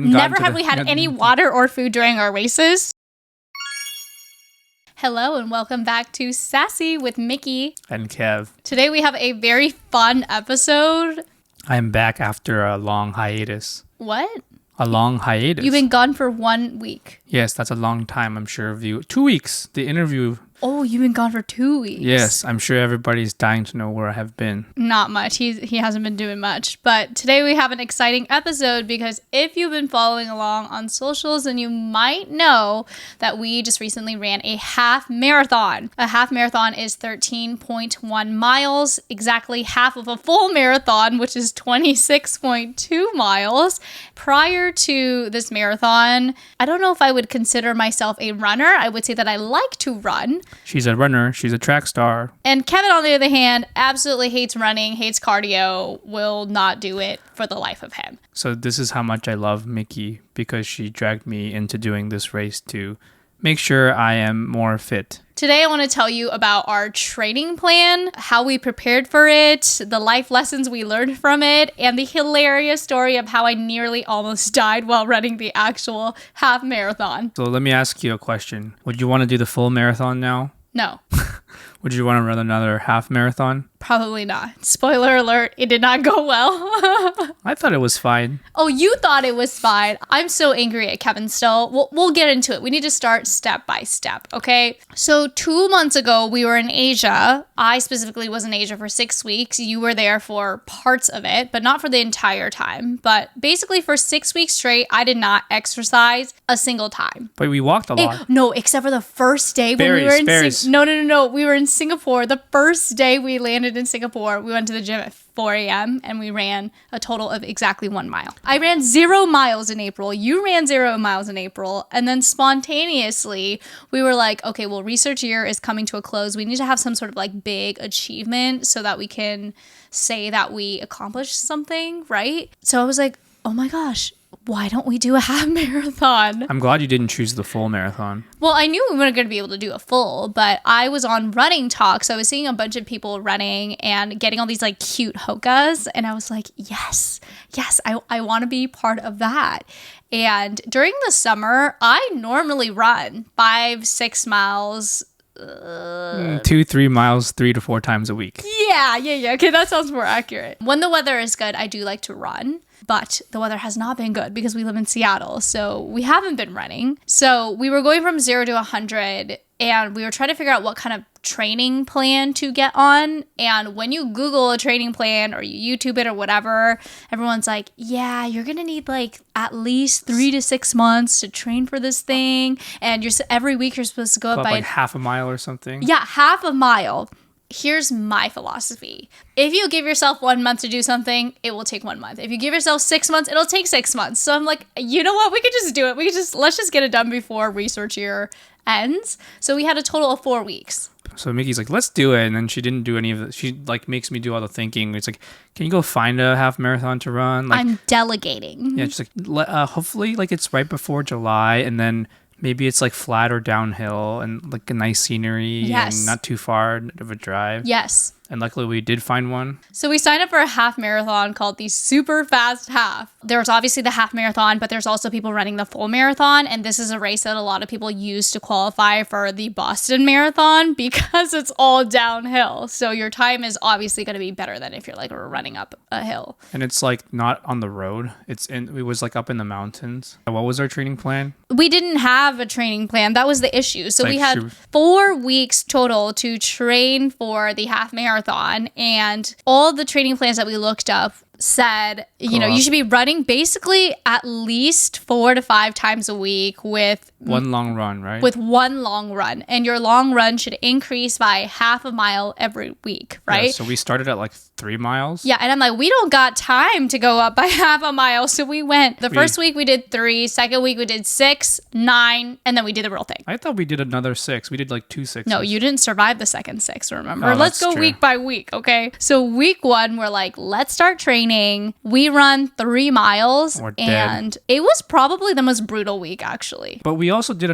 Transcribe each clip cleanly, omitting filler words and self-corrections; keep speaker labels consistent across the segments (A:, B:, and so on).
A: Never have we had any water or food during our races. Hello and welcome back to Sassy with Miki
B: and Kev.
A: Today we have a very fun episode.
B: I'm back after a long hiatus.
A: What?
B: A long hiatus.
A: You've been gone for 1 week.
B: Yes, that's a long time, I'm sure of you. 2 weeks. The interview.
A: Oh, you've been gone for 2 weeks.
B: Yes, I'm sure everybody's dying to know where I have been.
A: Not much. He hasn't been doing much. But today we have an exciting episode because if you've been following along on socials, then you might know that we just recently ran a half marathon. A half marathon is 13.1 miles, exactly half of a full marathon, which is 26.2 miles. Prior to this marathon, I don't know if I would consider myself a runner. I would say that I like to run.
B: She's a runner. She's a track star.
A: And Kevin, on the other hand, absolutely hates running, hates cardio, will not do it for the life of him.
B: So this is how much I love Miki, because she dragged me into doing this race to make sure I am more fit.
A: Today, I want to tell you about our training plan, how we prepared for it, the life lessons we learned from it, and the hilarious story of how I nearly almost died while running the actual half marathon.
B: So let me ask you a question. Would you want to do the full marathon now?
A: No.
B: Would you want to run another half marathon?
A: Probably not. Spoiler alert, it did not go well.
B: I thought it was fine.
A: Oh, you thought it was fine. I'm so angry at Kevin still. We'll get into it. We need to start step by step, okay? So 2 months ago, we were in Asia. I specifically was in Asia for 6 weeks. You were there for parts of it, but not for the entire time. But basically for 6 weeks straight, I did not exercise a single time.
B: But we walked a lot.
A: No, except for the first day when we were in No. We were in Singapore. The first day we landed in Singapore, we went to the gym at 4 a.m. and we ran a total of exactly 1 mile. I ran 0 miles in April. You ran 0 miles in April. And then spontaneously, we were like, okay, well, research year is coming to a close. We need to have some sort of like big achievement so that we can say that we accomplished something, right? So I was like, oh my gosh, why don't we do a half marathon?
B: I'm glad you didn't choose the full marathon.
A: Well, I knew we weren't going to be able to do a full, but I was on Running Talk, so I was seeing a bunch of people running and getting all these like cute hokas, and I was like, yes, I want to be part of that. And during the summer, I normally run 5-6 miles
B: 2-3 miles 3 to 4 times a week.
A: Yeah. Okay, that sounds more accurate. When the weather is good, I do like to run, but the weather has not been good because we live in Seattle, so we haven't been running. So we were going from 0 to 100, and we were trying to figure out what kind of training plan to get on. And when you Google a training plan or you YouTube it or whatever, everyone's like, yeah, you're going to need like at least 3 to 6 months to train for this thing. And every week you're supposed to go up by
B: like half a mile or something.
A: Yeah, half a mile. Here's my philosophy. If you give yourself 1 month to do something, it will take 1 month. If you give yourself 6 months, it'll take 6 months. So I'm like, you know what? We could just do it. Let's just get it done before research year ends. So we had a total of 4 weeks.
B: So Miki's like, let's do it. And then she didn't do any of it. She like makes me do all the thinking. It's like, can you go find a half marathon to run? Like,
A: I'm delegating.
B: Yeah, just like, hopefully like it's right before July, and then maybe it's like flat or downhill and like a nice scenery and not too far of a drive.
A: Yes.
B: And luckily we did find one.
A: So we signed up for a half marathon called the Super Fast Half. There's obviously the half marathon, but there's also people running the full marathon. And this is a race that a lot of people use to qualify for the Boston Marathon because it's all downhill. So your time is obviously going to be better than if you're like running up a hill.
B: And it's like not on the road. It was like up in the mountains. What was our training plan?
A: We didn't have a training plan. That was the issue. So we had 4 weeks total to train for the half marathon. And all the training plans that we looked up said, you should be running basically at least 4 to 5 times a week with
B: one long run, right?
A: With one long run. And your long run should increase by half a mile every week, right?
B: Yeah, so we started at like 3 miles.
A: Yeah, and I'm like, we don't got time to go up by half a mile. So we went, first week we did 3, second week we did 6, 9, and then we did the real thing.
B: I thought we did another 6. We did like 2 6s.
A: No, you didn't survive the second 6, remember?
B: Oh,
A: let's go
B: true.
A: week by week, okay? So week 1, we're like, let's start training. We run 3 miles, and it was probably the most brutal week, actually.
B: But we also did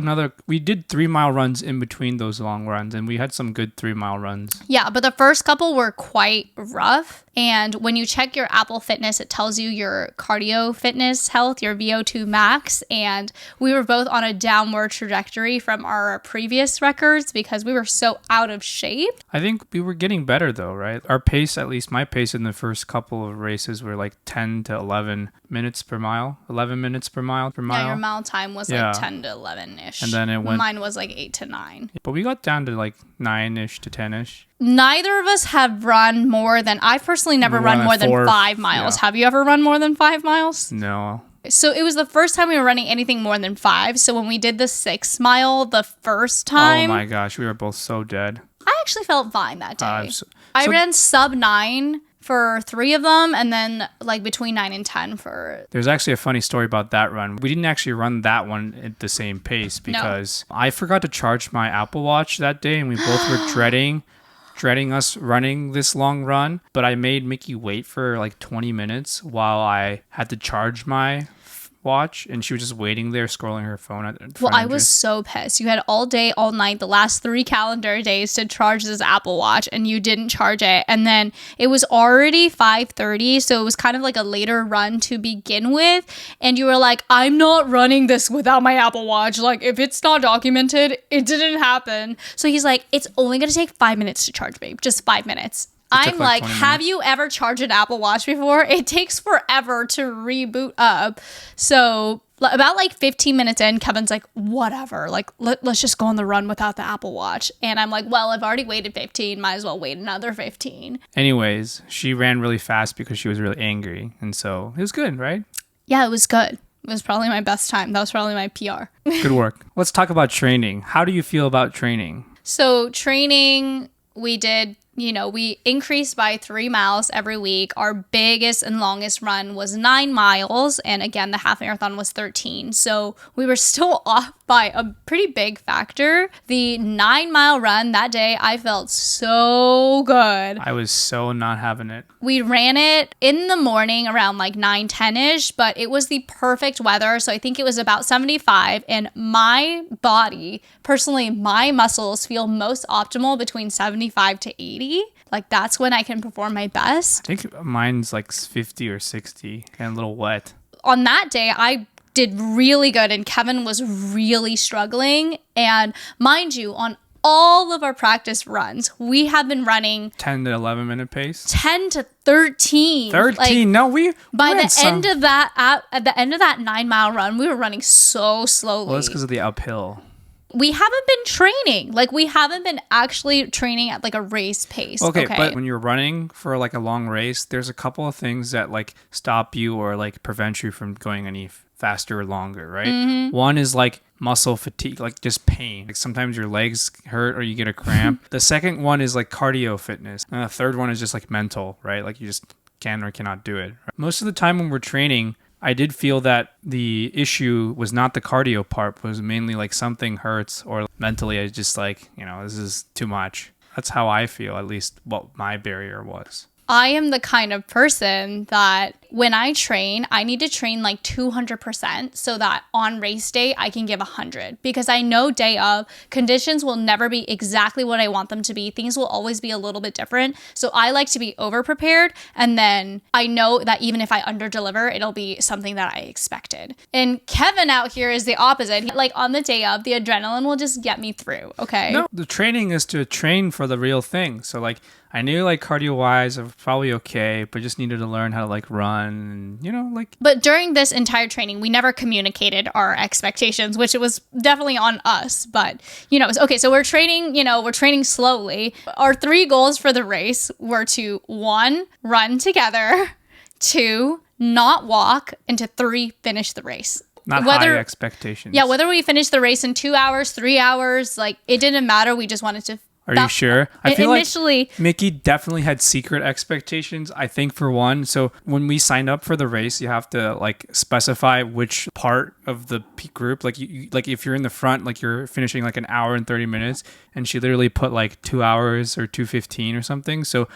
B: we did 3 mile runs in between those long runs, and we had some good 3 mile runs.
A: Yeah, but the first couple were quite rough. And when you check your Apple Fitness, it tells you your cardio fitness health, your VO2 max. And we were both on a downward trajectory from our previous records because we were so out of shape.
B: I think we were getting better though, right? Our pace, at least my pace in the first couple of races were like 10 to 11 minutes per mile, 11 minutes per mile.
A: Yeah, your mile time was like 10 to 11-ish.
B: And then mine
A: was like 8 to 9.
B: But we got down to like 9-ish to 10-ish.
A: Neither of us have run more than, I personally never run more than 5 miles. Yeah. Have you ever run more than 5 miles?
B: No.
A: So it was the first time we were running anything more than 5. So when we did the 6 mile the first time.
B: Oh my gosh, we were both so dead.
A: I actually felt fine that day. I ran sub 9 for 3 of them, and then like between 9 and 10 for...
B: There's actually a funny story about that run. We didn't actually run that one at the same pace because I forgot to charge my Apple Watch that day, and we both were dreading us running this long run. But I made Miki wait for like 20 minutes while I had to charge my watch, and she was just waiting there scrolling her phone.
A: I was so pissed. You had all day, all night, the last 3 calendar days to charge this Apple Watch, and you didn't charge it. And then it was already 5:30, so it was kind of like a later run to begin with. And you were like, I'm not running this without my Apple Watch. Like, if it's not documented, it didn't happen. So he's like, it's only going to take 5 minutes to charge, babe. Just 5 minutes. I'm like, have you ever charged an Apple Watch before? It takes forever to reboot up. So about like 15 minutes in, Kevin's like, whatever, like let's just go on the run without the Apple Watch. And I'm like, well, I've already waited 15, might as well wait another 15.
B: Anyways, she ran really fast because she was really angry. And so it was good, right?
A: Yeah, it was good. It was probably my best time. That was probably my PR.
B: Good work. Let's talk about training. How do you feel about training?
A: So training, we did... we increased by 3 miles every week. Our biggest and longest run was 9 miles. And again, the half marathon was 13. So we were still off by a pretty big factor. The 9-mile run that day, I felt so good.
B: I was so not having it.
A: We ran it in the morning around like 9-10-ish, but it was the perfect weather. So I think it was about 75. And my body, personally, my muscles feel most optimal between 75 to 80. Like, that's when I can perform my best.
B: I think mine's like 50 or 60 and a little wet.
A: On that day, I did really good, and Kevin was really struggling. And mind you, on all of our practice runs, we have been running
B: 10 to 11 minute pace.
A: 10 to 13.
B: 13. Like, no, we
A: by the end of that at the end of that 9-mile run, we were running so slowly.
B: Well, that's because of the uphill.
A: We haven't been training. Like, we haven't been actually training at like a race pace.
B: Okay, but when you're running for like a long race, there's a couple of things that like stop you or like prevent you from going any faster or longer, right? Mm-hmm. One is like muscle fatigue, like just pain. Like sometimes your legs hurt or you get a cramp. The second one is like cardio fitness. And the third one is just like mental, right? Like you just can or cannot do it. Most of the time when we're training, I did feel that the issue was not the cardio part, but was mainly like something hurts or mentally I just like, this is too much. That's how I feel, at least what my barrier was.
A: I am the kind of person that when I train, I need to train like 200% so that on race day, I can give 100, because I know day of conditions will never be exactly what I want them to be. Things will always be a little bit different. So I like to be over prepared. And then I know that even if I under deliver, it'll be something that I expected. And Kevin out here is the opposite. Like on the day of, the adrenaline will just get me through. Okay.
B: No, the training is to train for the real thing. So like, I knew like cardio wise I was probably okay, but just needed to learn how to like run and like.
A: But during this entire training, we never communicated our expectations, which it was definitely on us. But okay, so we're training slowly. Our 3 goals for the race were to 1, run together, 2, not walk, and to 3, finish the race.
B: Not high expectations.
A: Yeah, whether we finished the race in 2 hours, 3 hours, like it didn't matter. We just wanted to.
B: Are you sure? I feel
A: initially,
B: like Miki definitely had secret expectations, I think, for one. So when we signed up for the race, you have to like specify which part of the group, like you like if you're in the front, like you're finishing like an hour and 30 minutes, and she literally put like 2 hours or 2:15 or something. So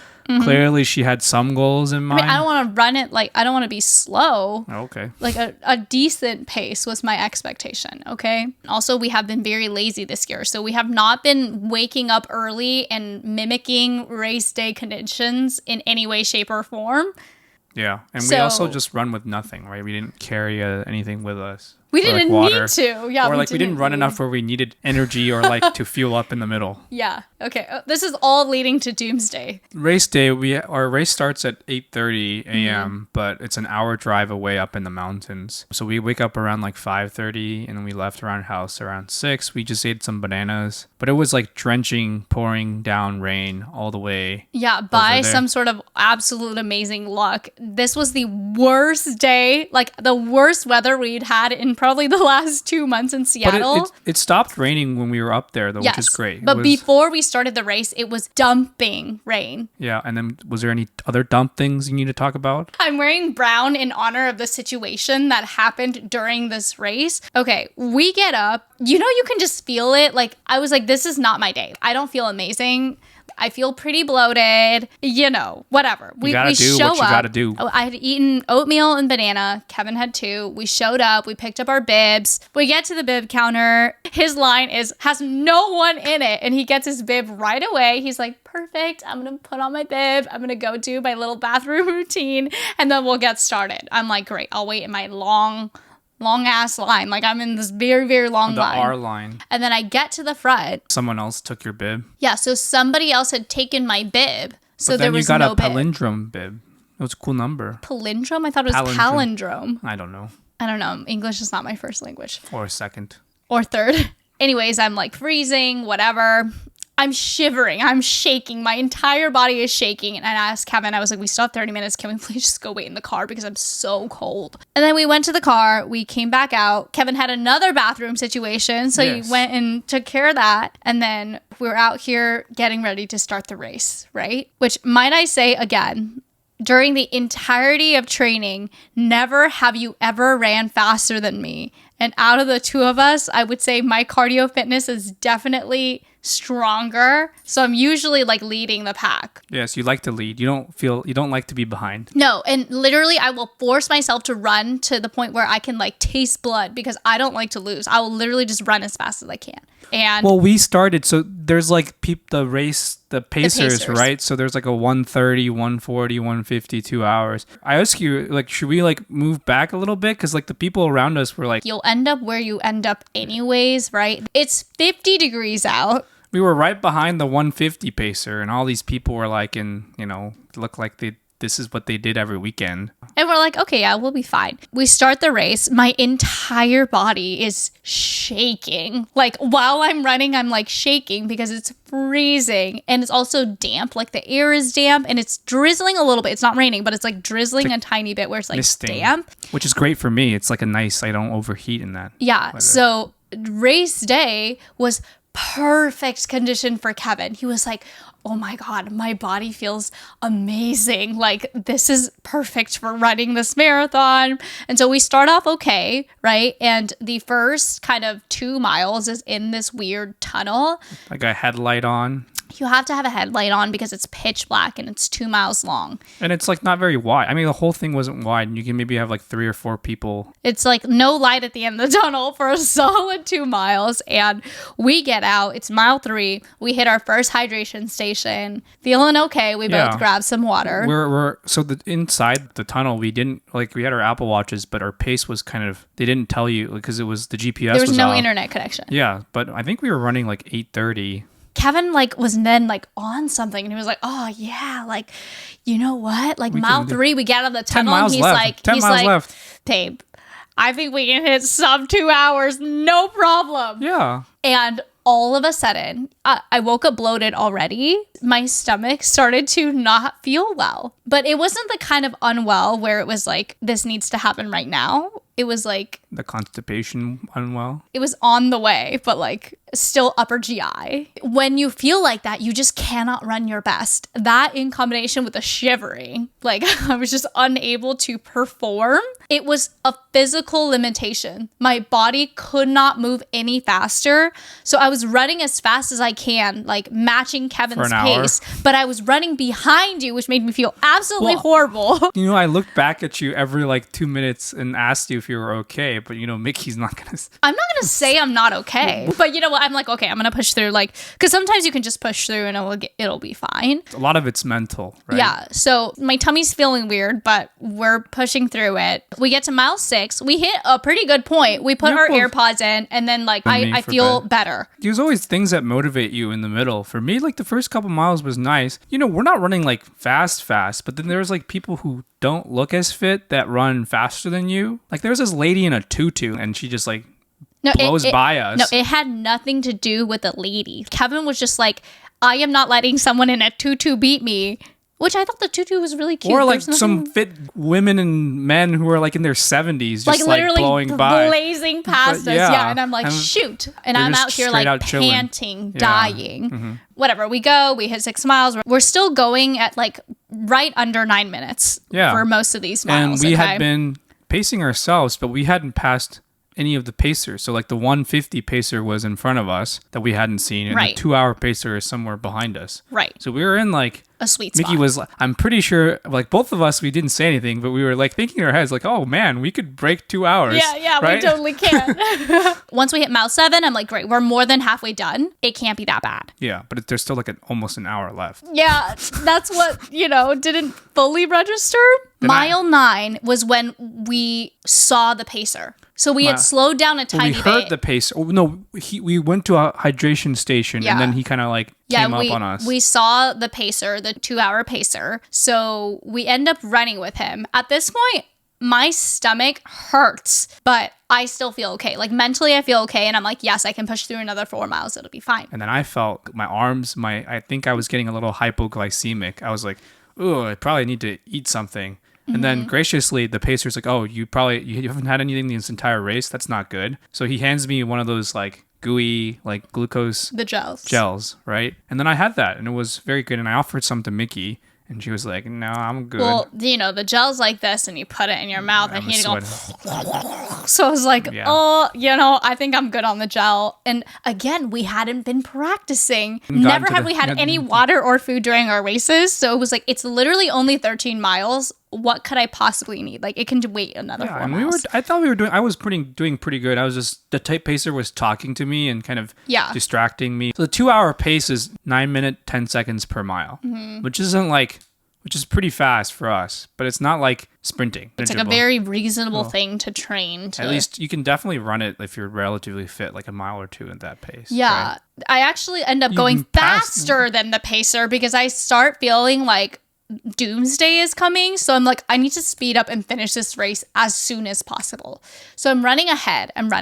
B: clearly she had some goals in mind.
A: I don't want to run it like, I don't want to be slow.
B: Okay.
A: Like a decent pace was my expectation. Okay. Also, we have been very lazy this year. So we have not been waking up early and mimicking race day conditions in any way, shape, or form.
B: Yeah. And we also just run with nothing, right? We didn't carry anything with us.
A: We didn't need to. Yeah.
B: Or like we didn't run enough where we needed energy or like to fuel up in the middle.
A: Yeah. Okay. This is all leading to doomsday.
B: Race day, our race starts at 8:30 a.m., but it's an hour drive away up in the mountains. So we wake up around like 5:30 and then we left around house around 6. We just ate some bananas, but it was like drenching, pouring down rain all the way.
A: Yeah, by some sort of absolute amazing luck. This was the worst day, like the worst weather we'd had in probably the last 2 months in Seattle.
B: But it stopped raining when we were up there, though, which is great.
A: But before we started the race, it was dumping rain.
B: Yeah, and then was there any other dump things you need to talk about?
A: I'm wearing brown in honor of the situation that happened during this race. Okay, we get up. You know, you can just feel it. Like, I was like, this is not my day. I don't feel amazing. I feel pretty bloated, you know, whatever.
B: We show up. You gotta do.
A: I had eaten oatmeal and banana. Kevin had 2. We showed up. We picked up our bibs. We get to the bib counter. His line has no one in it. And he gets his bib right away. He's like, perfect. I'm going to put on my bib. I'm going to go do my little bathroom routine. And then we'll get started. I'm like, great. I'll wait in my long ass line. Like I'm in this very, very long line.
B: The R line.
A: And then I get to the front.
B: Someone else took your bib?
A: Yeah, so somebody else had taken my bib. So there was
B: no bib.
A: Then you got
B: a palindrome bib. It was a cool number.
A: Palindrome? I thought it was palindrome.
B: I don't know.
A: English is not my first language.
B: Or second.
A: Or third. Anyways, I'm like freezing, whatever. I'm shivering. I'm shaking. My entire body is shaking. And I asked Kevin, I was like, we still have 30 minutes. Can we please just go wait in the car? Because I'm so cold. And then we went to the car. We came back out. Kevin had another bathroom situation. So he went and took care of that. And then we were out here getting ready to start the race, right? Which, might I say again, during the entirety of training, never have you ever ran faster than me. And out of the two of us, I would say my cardio fitness is definitely stronger. So I'm usually like leading the pack.
B: Yes, you like to lead. You don't like to be behind.
A: No, and literally I will force myself to run to the point where I can like taste blood because I don't like to lose. I will literally just run as fast as I can. And
B: well, we started, so there's like the pacers, right? So there's like a 130, 140, 150, 2 hours. I ask you, like, should we like move back a little bit? Because like the people around us were like,
A: you'll end up where you end up anyways, right? It's 50 degrees out.
B: We were right behind the 150 pacer, and all these people were like look like this is what they did every weekend.
A: And we're like, okay, yeah, we'll be fine. We start the race. My entire body is shaking. Like while I'm running, I'm like shaking because it's freezing and it's also damp. Like the air is damp and it's drizzling a little bit. It's not raining, but it's like drizzling a tiny bit where it's like misting, damp.
B: Which is great for me. It's like I don't overheat in that.
A: Yeah. Weather. So race day was perfect condition for Kevin. He was like, oh my God, my body feels amazing. Like this is perfect for running this marathon. And so we start off okay, right? And the first kind of 2 miles is in this weird tunnel.
B: Like a headlight on.
A: You have to have a headlight on because it's pitch black and it's 2 miles long.
B: And it's like not very wide. I mean, the whole thing wasn't wide. And you can maybe have like 3 or 4 people.
A: It's like no light at the end of the tunnel for a solid 2 miles. And we get out. It's mile 3. We hit our first hydration station. Feeling okay. We both grabbed some water.
B: So inside the tunnel, we had our Apple Watches, but our pace was they didn't tell you because it was the GPS.
A: There was no
B: off.
A: Internet connection.
B: Yeah. But I think we were running like 8:30.
A: Kevin was then on something and he was like, oh yeah, like, you know what? Like mile 3, we get out of the tunnel and he's like,
B: 10 miles left.
A: Babe, I think we can hit sub 2 hours. No problem.
B: Yeah.
A: And all of a sudden, I woke up bloated already. My stomach started to not feel well, but it wasn't the kind of unwell where it was like, this needs to happen right now. It was like
B: the constipation unwell.
A: It was on the way, but still upper GI. When you feel like that, you just cannot run your best. That in combination with the shivering, I was just unable to perform. It was a physical limitation. My body could not move any faster. So I was running as fast as I can, matching Kevin's pace, but I was running behind you, which made me feel absolutely horrible.
B: I looked back at you every like 2 minutes and asked you if you were okay, but Mickey's not gonna.
A: I'm not gonna say I'm not okay, but you know what? I'm like, okay, I'm gonna push through, like, because sometimes you can just push through and it'll be fine.
B: A lot of it's mental, right?
A: Yeah. So my tummy's feeling weird, but we're pushing through it. We get to mile 6. We hit a pretty good point. We put our AirPods in, and then like I feel better.
B: There's always things that motivate you in the middle. For me, like the first couple miles was nice. We're not running like fast, but then there's like people who don't look as fit that run faster than you. Like there's this lady in a tutu, and she just like blows by us.
A: No, it had nothing to do with the lady. Kevin was just like, I am not letting someone in a tutu beat me. Which I thought the tutu was really cute.
B: Or like some fit women and men who are like in their 70s, just like blowing by.
A: Blazing past us. Yeah. And I'm like, shoot. And I'm out here like panting, dying. Mm-hmm. Whatever. We hit 6 miles. We're still going at like right under 9 minutes for most of these miles.
B: And we had been pacing ourselves, but we hadn't passed any of the pacers. So like the 150 pacer was in front of us that we hadn't seen, and the 2-hour pacer is somewhere behind us.
A: Right.
B: So we were in like
A: a sweet spot.
B: Miki was, I'm pretty sure, like both of us, we didn't say anything, but we were like thinking in our heads, like, oh man, we could break 2 hours.
A: Yeah, right? We totally can. Once we hit mile 7, I'm like, great, we're more than halfway done. It can't be that bad.
B: Yeah, but there's still like almost an hour left.
A: Yeah, that's what, didn't fully register. Mile 9 was when we saw the pacer. So we had slowed down a tiny bit.
B: We heard the pacer. Oh, no, we went to a hydration station, and then he kind of like came up on us.
A: We saw the pacer, the 2-hour pacer. So we end up running with him. At this point, my stomach hurts, but I still feel okay. Like mentally, I feel okay. And I'm like, yes, I can push through another 4 miles. It'll be fine.
B: And then I felt my arms, I think I was getting a little hypoglycemic. I was like, oh, I probably need to eat something. And then graciously, the pacer's like, oh, you haven't had anything this entire race? That's not good. So he hands me one of those like gooey, like glucose.
A: The gels.
B: Gels, right? And then I had that, and it was very good. And I offered some to Miki, and she was like, no, I'm good.
A: Well, the gel's like this, and you put it in your mouth, and he goes. So I was like, I think I'm good on the gel. And again, we hadn't been practicing. Never have we had any water or food during our races. So it was like, it's literally only 13 miles. What could I possibly need? Like, it can wait another 4 miles.
B: I thought I was doing pretty good. I was just, the type pacer was talking to me and kind of distracting me. So the 2-hour pace is 9 minutes, 10 seconds per mile, which is pretty fast for us, but it's not like sprinting.
A: It's like a very reasonable thing to train to.
B: At least you can definitely run it if you're relatively fit, like a mile or two at that pace.
A: Yeah. Right? I actually end up going faster than the pacer because I start feeling like doomsday is coming. So I'm like, I need to speed up and finish this race as soon as possible. So I'm running ahead. And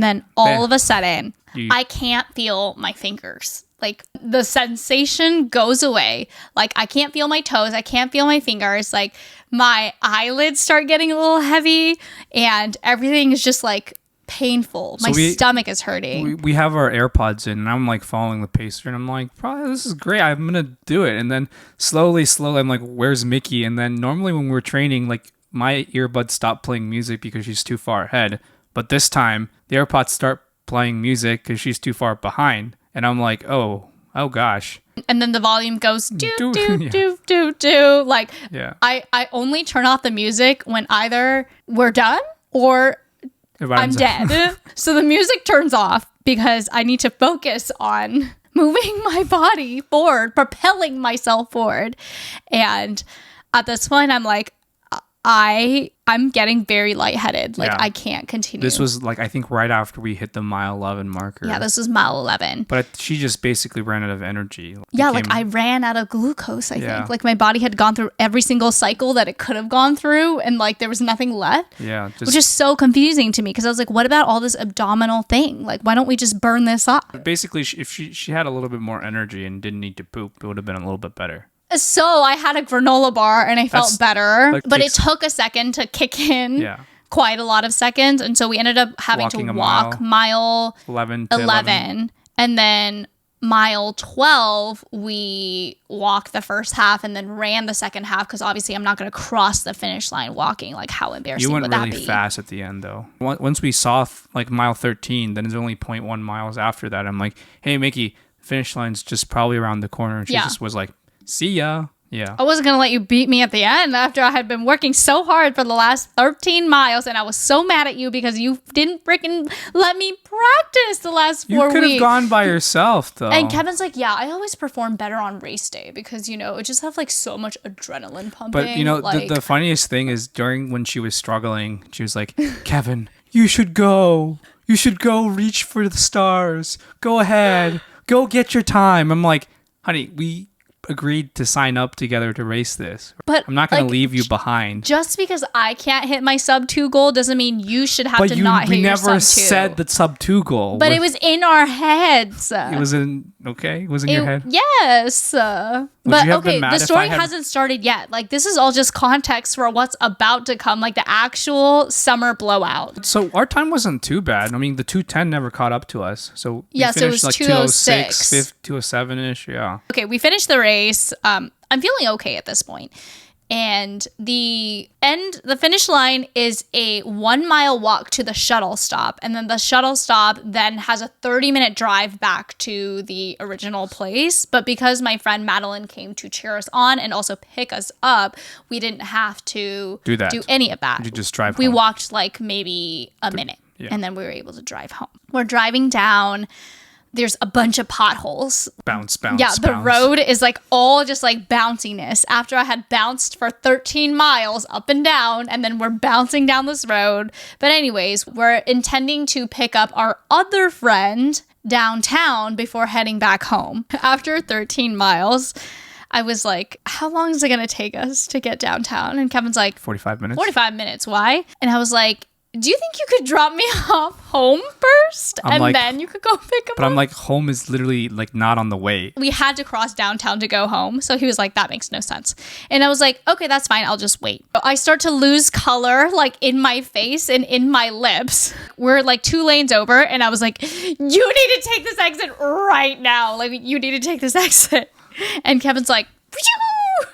A: then all of a sudden, I can't feel my fingers. Like the sensation goes away. Like I can't feel my toes. I can't feel my fingers. Like my eyelids start getting a little heavy and everything is just like painful. My stomach is hurting.
B: We have our AirPods in and I'm like following the pacer and I'm like, probably this is great. I'm going to do it. And then slowly, I'm like, where's Miki? And then normally when we're training, like my earbuds stop playing music because she's too far ahead. But this time the AirPods start playing music because she's too far behind. And I'm like, oh gosh. And
A: then the volume goes do do do do. Like I only turn off the music when either we're done or I'm dead. So the music turns off because I need to focus on moving my body forward, propelling myself forward. And at this point, I'm like, I'm getting very lightheaded. Like I can't continue.
B: This was like, I think right after we hit the mile 11 marker.
A: Yeah, this was mile 11.
B: But she just basically ran out of energy.
A: I ran out of glucose, I think. Like my body had gone through every single cycle that it could have gone through and like there was nothing left.
B: Yeah.
A: Which is so confusing to me because I was like, what about all this abdominal thing? Like, why don't we just burn this up?
B: Basically, if she had a little bit more energy and didn't need to poop, it would have been a little bit better.
A: So I had a granola bar and I felt better, but it took a second to kick in. Yeah. Quite a lot of seconds. And so we ended up having to walk mile 11. And then mile 12, we walked the first half and then ran the second half because obviously I'm not going to cross the finish line walking. Like how embarrassing would that be?
B: You went really fast at the end though. Once we saw like mile 13, then it's only 0.1 miles after that. I'm like, hey, Miki, finish line's just probably around the corner. And she just was like, see ya. Yeah.
A: I wasn't going to let you beat me at the end after I had been working so hard for the last 13 miles. And I was so mad at you because you didn't freaking let me practice the last 4 weeks.
B: You could have gone by yourself, though.
A: And Kevin's like, yeah, I always perform better on race day because, you know, it just have like so much adrenaline pumping.
B: But, you know, like, the funniest thing is during when she was struggling, she was like, Kevin, you should go. You should go reach for the stars. Go ahead. Go get your time. I'm like, honey, we agreed to sign up together to race this. But I'm not going to leave you behind.
A: Just because I can't hit my sub 2 goal doesn't mean you should have to not hit your sub 2.
B: We never said the sub 2 goal.
A: But it was in our heads.
B: It was in your head?
A: Yes. But okay, the story hasn't started yet. Like, this is all just context for what's about to come, like the actual summer blowout.
B: So our time wasn't too bad. I mean, the 2:10 never caught up to us. So we
A: so it was like 2:06,
B: 2:07-ish, yeah.
A: Okay, we finished the race. I'm feeling okay at this point. And the finish line is a 1 mile walk to the shuttle stop. And then the shuttle stop then has a 30-minute drive back to the original place. But because my friend Madeline came to cheer us on and also pick us up, we didn't have to do any of that.
B: You just drive home.
A: We walked like maybe a minute and then we were able to drive home. We're driving down. There's a bunch of potholes.
B: Bounce.
A: Yeah, the road is like all just like bounciness. After I had bounced for 13 miles up and down, and then we're bouncing down this road. But anyways, we're intending to pick up our other friend downtown before heading back home. After 13 miles, I was like, how long is it going to take us to get downtown? And Kevin's like,
B: 45 minutes.
A: 45 minutes. Why? And I was like, do you think you could drop me off home first then you could go pick him up?
B: But I'm like, home is literally like not on the way.
A: We had to cross downtown to go home. So he was like, that makes no sense. And I was like, okay, that's fine. I'll just wait. I start to lose color like in my face and in my lips. We're like 2 lanes over. And I was like, you need to take this exit right now. Like, you need to take this exit. And Kevin's like, phew!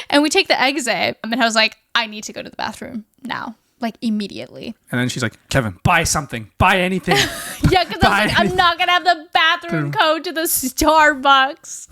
A: And we take the exit. And I was like, I need to go to the bathroom now. Like, immediately.
B: And then she's like, Kevin, buy something. Buy anything.
A: Yeah, because I was like, I'm not going to have the bathroom code to the Starbucks.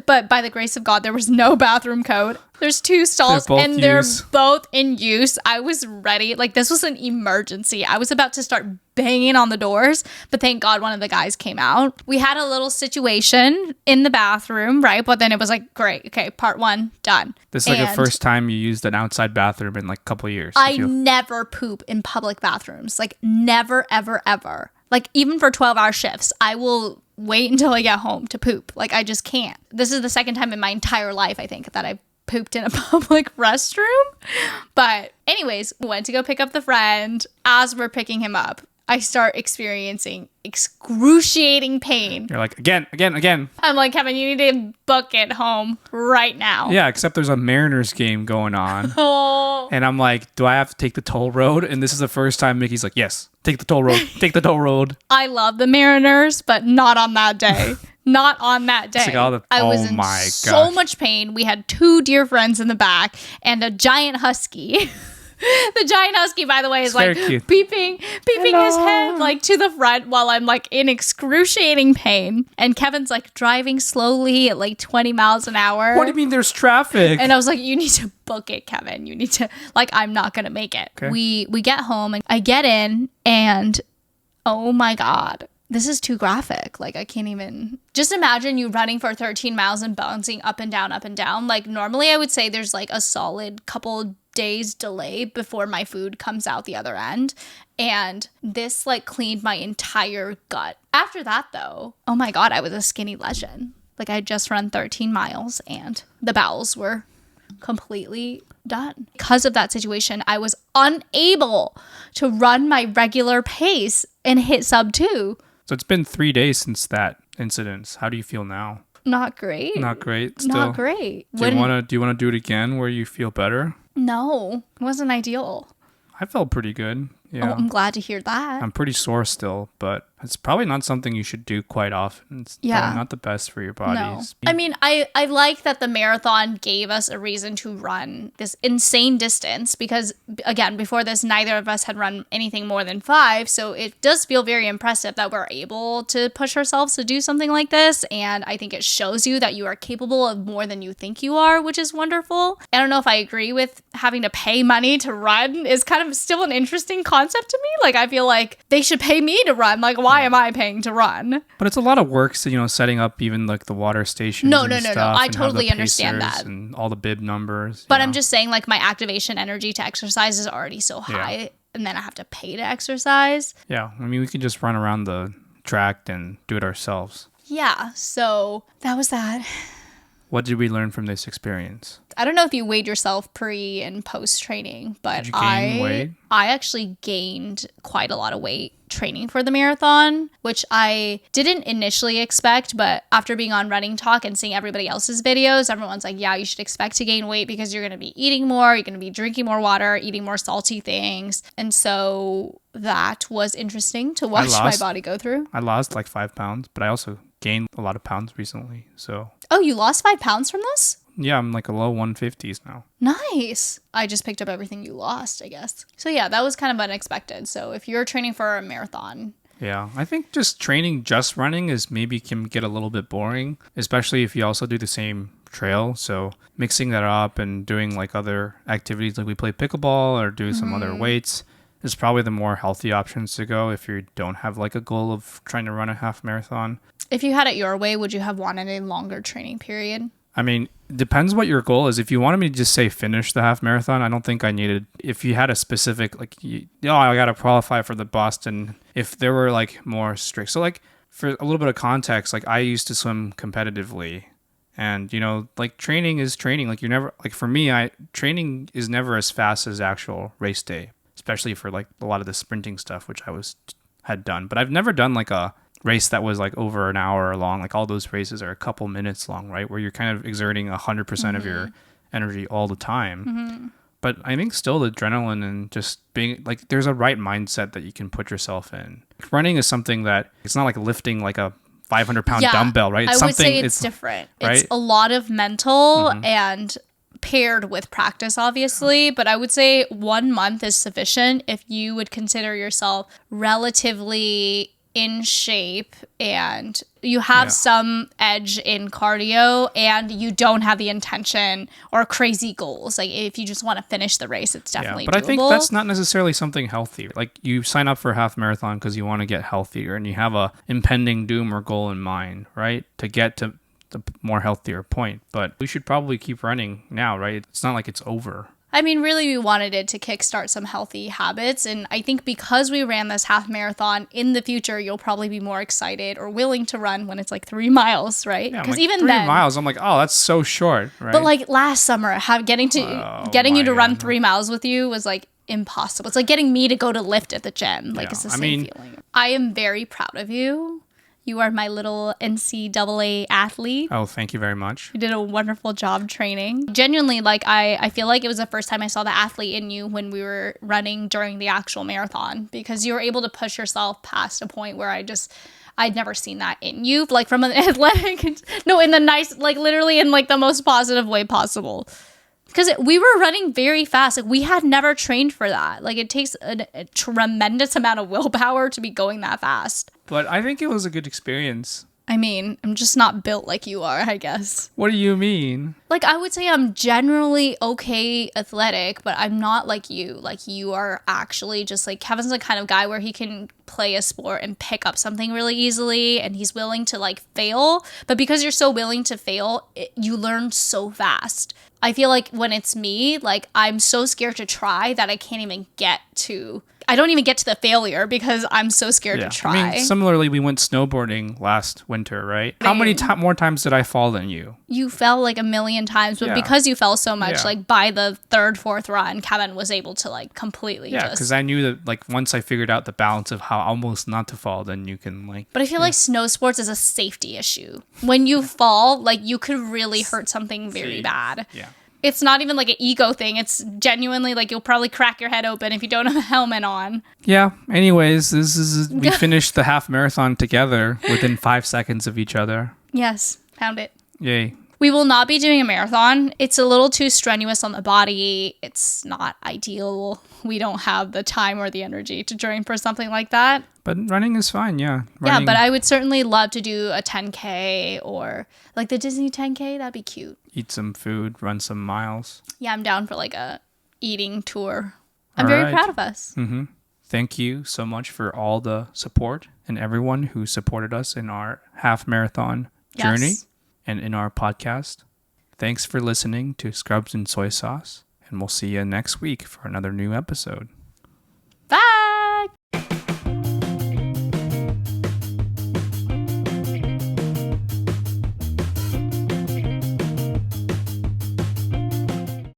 A: But by the grace of God, there was no bathroom code. There's 2 stalls and they're both in use. I was ready. Like, this was an emergency. I was about to start banging on the doors, but thank God one of the guys came out. We had a little situation in the bathroom, right? But then it was like, great. Okay, part 1, done.
B: This is like the first time you used an outside bathroom in like a couple of years.
A: I never poop in public bathrooms. Like, never, ever, ever. Like, even for 12-hour shifts, I will wait until I get home to poop. Like, I just can't. This is the second time in my entire life, I think, that I've pooped in a public restroom. But anyways, went to go pick up the friend. As we're picking him up, I start experiencing excruciating pain.
B: You're like, again.
A: I'm like, Kevin, you need to book it home right now.
B: Yeah, except there's a Mariners game going on.
A: Oh.
B: And I'm like, do I have to take the toll road? And this is the first time Mickey's like, yes, take the toll road. Take the toll road.
A: I love the Mariners, but not on that day. Not on that day.
B: Like
A: I was in so much pain. We had 2 dear friends in the back and a giant husky. The giant husky, by the way, is like beeping his head like to the front while I'm like in excruciating pain. And Kevin's like driving slowly at like 20 miles an hour.
B: What do you mean there's traffic?
A: And I was like, you need to book it, Kevin. You need to, like, I'm not going to make it. Okay. We get home and I get in and oh my God. This is too graphic. Like, I can't even... Just imagine you running for 13 miles and bouncing up and down, up and down. Like, normally I would say there's, like, a solid couple days delay before my food comes out the other end. And this, like, cleaned my entire gut. After that, though, oh my God, I was a skinny legend. Like, I had just run 13 miles and the bowels were completely done. Because of that situation, I was unable to run my regular pace and hit sub 2.
B: So it's been 3 days since that incident. How do you feel now?
A: Not great.
B: Not great. Still.
A: Not great.
B: Do you want to do it again where you feel better?
A: No, it wasn't ideal.
B: I felt pretty good. Yeah.
A: Oh, I'm glad to hear that.
B: I'm pretty sore still, but it's probably not something you should do quite often. It's probably not the best for your bodies.
A: No. I mean, I like that the marathon gave us a reason to run this insane distance because, again, before this, neither of us had run anything more than 5. So it does feel very impressive that we're able to push ourselves to do something like this. And I think it shows you that you are capable of more than you think you are, which is wonderful. I don't know if I agree with having to pay money to run is kind of still an interesting concept to me. Like, I feel like they should pay me to run. Like, why am I paying to run?
B: But it's a lot of work, so, setting up even like the water stations. No.
A: I totally understand that.
B: And all the bib numbers.
A: But I'm just saying, like, my activation energy to exercise is already so high, and then I have to pay to exercise.
B: Yeah, I mean, we could just run around the track and do it ourselves.
A: Yeah, so that was that.
B: What did we learn from this experience?
A: I don't know if you weighed yourself pre and post training, but
B: did you gain weight?
A: I actually gained quite a lot of weight training for the marathon, which I didn't initially expect, but after being on Running Talk and seeing everybody else's videos, everyone's like, yeah, you should expect to gain weight because you're going to be eating more, you're going to be drinking more water, eating more salty things. And so that was interesting to watch my body go through.
B: I lost like 5 pounds, but I also gained a lot of pounds recently, so.
A: Oh, you lost 5 pounds from this?
B: Yeah, I'm like a low 150s now.
A: Nice. I just picked up everything you lost, I guess. So yeah, that was kind of unexpected. So if you're training for a marathon.
B: Yeah, I think just training just running is maybe can get a little bit boring, especially if you also do the same trail. So mixing that up and doing like other activities like we play pickleball or do some other weights is probably the more healthy options to go if you don't have like a goal of trying to run a half marathon.
A: If you had it your way, would you have wanted a longer training period?
B: I mean, it depends what your goal is. If you wanted me to just say finish the half marathon, I don't think I needed. If you had a specific, like, I got to qualify for the Boston. If there were like more strict. So like for a little bit of context, like I used to swim competitively. And, like training is training. Like you're never, like for me, training is never as fast as actual race day, especially for like a lot of the sprinting stuff, which I had done. But I've never done like a race that was like over an hour long. Like all those races are a couple minutes long, right? Where you're kind of exerting 100% of your energy all the time. But I think still the adrenaline and just being like, there's a right mindset that you can put yourself in. Running is something that it's not like lifting like a 500-pound dumbbell, right?
A: It's would say it's different. Right? It's a lot of mental and paired with practice, obviously, but I would say 1 month is sufficient if you would consider yourself relatively in shape and you have some edge in cardio and you don't have the intention or crazy goals. Like if you just want to finish the race, it's definitely
B: but
A: doable.
B: I think that's not necessarily something healthy. Like you sign up for a half marathon because you want to get healthier and you have a impending doom or goal in mind, right? To get to the more healthier point. But we should probably keep running now, right? It's not like it's over.
A: I mean, really, we wanted it to kickstart some healthy habits. And I think because we ran this half marathon, in the future, you'll probably be more excited or willing to run when it's like 3 miles, right?
B: Because like even 3 miles, I'm like, oh, that's so short, right?
A: But like last summer, getting you to run 3 miles with you was like impossible. It's like getting me to go to lift at the gym. Like it's the same feeling. I am very proud of you. You are my little NCAA athlete.
B: Oh, thank you very much.
A: You did a wonderful job training. Genuinely, like I feel like it was the first time I saw the athlete in you when we were running during the actual marathon because you were able to push yourself past a point where I'd never seen that in you, like from an athletic, in the nice, like literally in like the most positive way possible. Because we were running very fast. Like we had never trained for that. Like it takes a tremendous amount of willpower to be going that fast.
B: But I think it was a good experience.
A: I mean, I'm just not built like you are, I guess.
B: What do you mean?
A: Like, I would say I'm generally okay athletic, but I'm not like you. Like, you are actually just like, Kevin's the kind of guy where he can play a sport and pick up something really easily, and he's willing to, like, fail. But because you're so willing to fail, you learn so fast. I feel like when it's me, like, I'm so scared to try that I can't even I don't even get to the failure because I'm so scared to try.
B: I mean, similarly, we went snowboarding last winter, right? How many more times did I fall than you?
A: You fell like a million times, but because you fell so much, like by the third, fourth run, Kevin was able to like completely
B: because I knew that like once I figured out the balance of how almost not to fall, then you can like...
A: But I feel like snow sports is a safety issue. When you fall, like you could really hurt something very bad.
B: Yeah.
A: It's not even like an ego thing. It's genuinely like you'll probably crack your head open if you don't have a helmet on.
B: Yeah. Anyways, we finished the half marathon together within 5 seconds of each other.
A: Yes. Found it.
B: Yay.
A: We will not be doing a marathon. It's a little too strenuous on the body. It's not ideal. We don't have the time or the energy to train for something like that.
B: But running is fine, yeah.
A: Yeah, but I would certainly love to do a 10K or like the Disney 10K. That'd be cute.
B: Eat some food, run some miles.
A: Yeah, I'm down for like a eating tour. I'm very proud of us.
B: Mm-hmm. Thank you so much for all the support and everyone who supported us in our half marathon journey. And in our podcast. Thanks for listening to Scrubs and Soy Sauce, and we'll see you next week for another new episode.